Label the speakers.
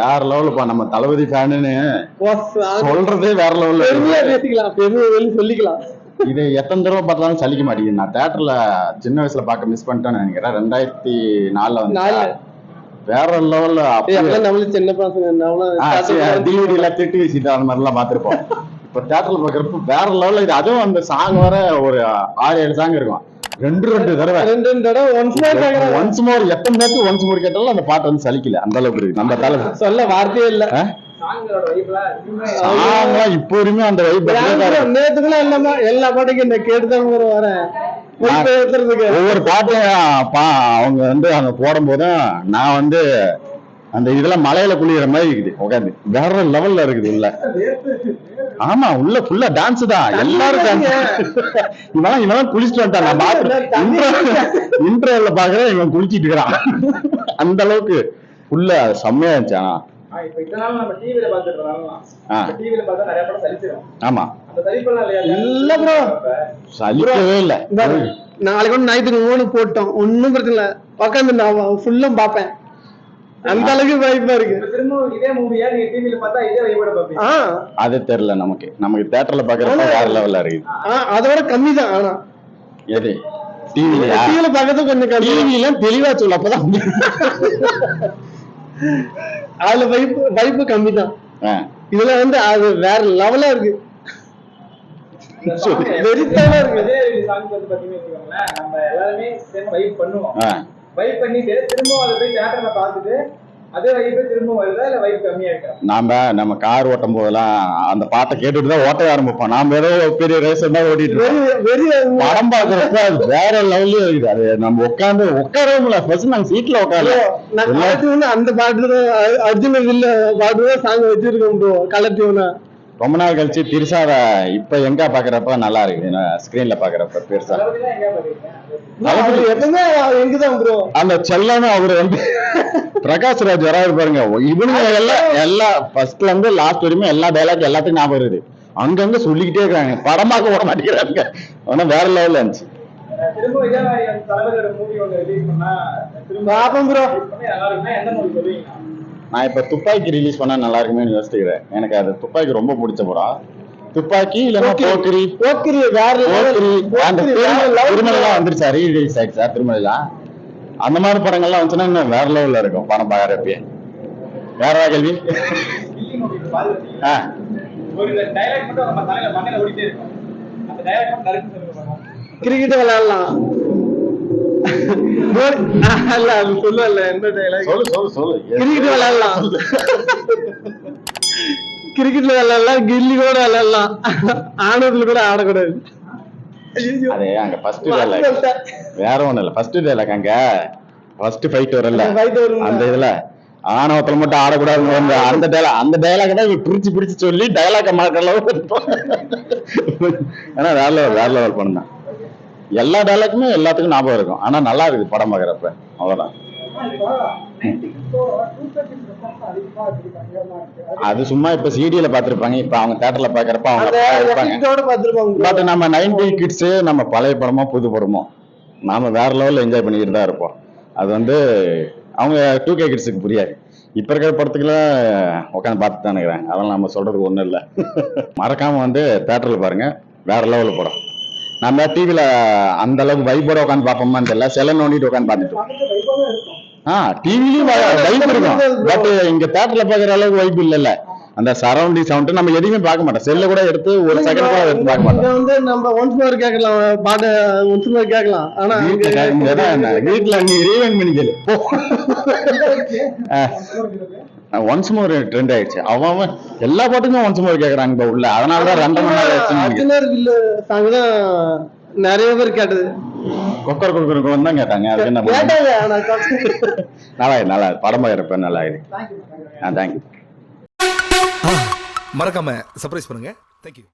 Speaker 1: வேற லெவலுப்பா. நம்ம தளபதி ஃபேனுன்னு சொல்றதே வேற லெவல்ல
Speaker 2: பேசிக்கலாம், சொல்லிக்கலாம்.
Speaker 1: இது எத்தனை தடவை பார்த்தாலும் சலிக்க மாட்டேங்குது. நான் தியேட்டர்ல சின்ன வயசுல பார்க்க மிஸ் பண்ணிட்டேன்னு நினைக்கிறேன். 2004 வந்து வேற லெவல்ல.
Speaker 2: நம்மளும் சின்ன பசங்க
Speaker 1: டிவிடில திட்டு வீசிட்டு அந்த மாதிரிலாம் பார்த்திருப்போம். இப்ப தியேட்டர்ல பாக்குறப்ப வேற லெவல்ல இது. அதுவும் அந்த சாங் வர ஒரு 6-7 சாங் இருக்கும். ரெண்டு தடவை ஒன்ஸ் மோர் எத்தனை நேரத்துக்கு ஒன்ஸ் மோர் கேட்டாலும் அந்த பாட்டு வந்து சலிக்கல. அந்த அளவுக்கு இருக்கு. நம்ம தலை சொல்ல வார்த்தையே இல்ல. இப்போ வரையுமே அந்த வைப் நேத்துக்குலாம் இல்லாம எல்லா பாட்டுக்கும் இந்த கேட்டுதான் வரேன். ஒவ்வொரு பாட்டையும் அவங்க வந்து அங்க போடும் போதும் நான் வந்து அந்த இதெல்லாம் மலையில குளிக்கிற மாதிரி இருக்குது. உட்காந்து வேற லெவல்ல இருக்குது உள்ள. ஆமா, உள்ள ஃபுல்லா டான்ஸ் தான். எல்லாரும் டான்ஸ். இவன் குளிச்சுட்டு வந்துட்டான். நான் பாக்குறேன் இன்டர்வல்ல பாக்குறேன் இவன் குளிச்சிட்டு இருக்கிறான். அந்த அளவுக்கு உள்ள செம்மையா இருந்துச்சு. ஆமா, சலிக்கவே இல்ல.
Speaker 2: நாளைக்கு வந்து ஞாயிற்றுக்கிழமை போட்டோம், ஒன்னும் பிரச்சனை இல்ல. உட்காந்து நான் ஃபுல்லும் பாப்பேன். அந்த அளவுக்கு வைப்பா இருக்கு.
Speaker 1: அது தெரியல நமக்கு. தியேட்டர்ல பாக்குறப்ப வேற லெவல்ல இருக்கு.
Speaker 2: அதோட கம்மி தான். ஆனா
Speaker 1: எது டிவில பாக்குறது கொஞ்சம் கம்மி. டிவில தெளிவா சொல்ல அப்பதான்
Speaker 2: அதுல வைப்பு கம்மி தான். இதுல வந்து அது வேற லெவலா இருக்கு. வெறித்தனமா இருக்கு. நம்ம எல்லாருமே சேர்ந்து வைப் பண்ணுவோம். வைப் பண்ணிட்டு திரும்ப அதை போய் தியேட்டர்ல பார்த்துட்டு அதே வைப்பே திரும்ப வருதா இல்ல வைப் கம்மியா இருக்கா?
Speaker 1: நம்ம கார் ஓட்டும் போதெல்லாம் அந்த பாட்டை கேட்டுட்டு தான் ஓட்ட ஆரம்பிப்போம். நாம ஏதோ பெரிய ரேஸ் தான் ஓட்டிட்டு படம் பாக்குறப்ப அது வேற லெவல்லயே இருக்குது. அது நம்ம உட்காரவும் ஃபர்ஸ்ட் நாங்க சீட்ல உட்காரல.
Speaker 2: அந்த பாட்டு அர்ஜுன இல்ல பாட்டு தான் சாங் வச்சிருக்கோம் ப்ரோ. கலர்
Speaker 1: ரொம்ப நாள் கழிச்சு திருசாவை இப்ப எங்க பாக்குறப்ப நல்லா இருக்கு. ஸ்கிரீன்ல பாக்குறப்ப பெருசா அந்த செல்லமே அவரு வந்து பிரகாஷ் ராஜ் வராது பாருங்க. இவனுங்க எல்லாம் ஃபர்ஸ்ட்ல இருந்து லாஸ்ட் வரைக்கும் எல்லா டைலாக் எல்லாத்துக்கும் ஞாபகம் இருக்குது. அங்கங்க சொல்லிக்கிட்டே இருக்காங்க. படமாக்க ஓட மாட்டேங்கிறாங்க. ஆனா வேற லெவல்ல இருந்துச்சு. நான் இப்ப துப்பாக்கி ரிலீஸ் பண்ணா நல்லா இருக்குமே யோசிக்கிறேன். எனக்கு அது துப்பாக்கி ரொம்ப பிடிச்ச படம். துப்பாக்கி இல்லன்னா போக்கிரி வேற திருமலைலாம் வந்துருச்சா? ரீரிலீஸ் ஆயிடுச்சா திருமலைலாம்? அந்த மாதிரி படங்கள்லாம் வந்துச்சுன்னா இன்னும் வேற லெவல்ல இருக்கும் படம் பாக்குறப்பே. வேற கேள்வி.
Speaker 2: கிரிக்கெட் விளையாடலாம். கிரிக்கெட்ல விளையாடலாம், கில்லி கூட விளையாடலாம், ஆனதுல கூட ஆடக்கூடாது.
Speaker 1: அங்க ஃபர்ஸ்ட் வேற ஒண்ணு இல்ல. ஃபர்ஸ்ட் டைலாக் அங்க ஃபர்ஸ்ட் ஃபைட் வரல அந்த இதுல ஆணவத்துல மட்டும் ஆடக்கூடாதுன்னு அந்த டைலாக் தான் பிரிச்சு சொல்லி டைலாக மாற்ற அளவு. ஆனா வேற லெவல் பண்ணா எல்லா டைலாக்குமே எல்லாத்துக்கும் ஞாபகம் இருக்கும். ஆனா நல்லா இருக்குது படம் பாக்குறப்ப. அவ்வளவுதான். அது சும்மா இப்ப சீடியில பாத்துருப்பாங்க. இப்ப அவங்க தியேட்டர்ல பாக்குறப்ப அவங்க பட் நம்ம 90 கிட்ஸ் நம்ம பழைய படமோ புது படமோ நாம வேற லெவல்ல என்ஜாய் பண்ணிக்கிட்டு தான் இருப்போம். அது வந்து அவங்க 2K கிட்ஸுக்கு புரியாது. இப்ப இருக்கிற படத்துக்குலாம் உட்காந்து பார்த்து தான் நினைக்கிறேன். அதெல்லாம் நம்ம சொல்றதுக்கு ஒண்ணும் இல்லை. மறக்காம வந்து தியேட்டர்ல பாருங்க. வேற லெவல்ல படம். நம்ம டிவில அந்த அளவுக்கு வைப்போட உட்காந்து பார்ப்போமா தெரியல. செல்ல நோண்டிட்டு உட்காந்து பார்த்துட்டு டிவிலயும் வைப் இருக்கும். பட் இங்க தியேட்டர்ல பாக்குற அளவுக்கு வைப் இல்ல. அந்த சரௌண்டிங் சவுண்ட் நம்ம எதுவுமே பார்க்க மாட்டோம். செல்ல கூட எடுத்து ஒரு செகண்ட் கூட எடுத்து பார்க்க மாட்டோம்.
Speaker 2: வந்து நம்ம ஒன்ஸ் மோர் கேட்கலாம், பாட்டு ஒன்ஸ் மோர் கேட்கலாம். ஆனா
Speaker 1: வீட்டுல நீ ரீவைண்ட் பண்ணி கேளு. ஒன்ஸ் மோர் ட்ரெண்ட் ஆயிடுச்சு. அவன் எல்லா பாட்டுக்கும் ஒன்ஸ் மோர் கேக்குறாங்க இப்ப உள்ள. அதனாலதான் 2 மணி நேரம்
Speaker 2: தான் நிறைய பேர் கேட்டது.
Speaker 1: கொக்கர் கொக்கர் தான் கேட்டாங்க. அதுக்கு என்ன நல்லா படம் பாக்குறப்ப நல்லா இருக்கு. தேங்க்யூ.
Speaker 3: மறக்காம சர்ப்ரைஸ் பண்ணுங்க. தேங்க்யூ.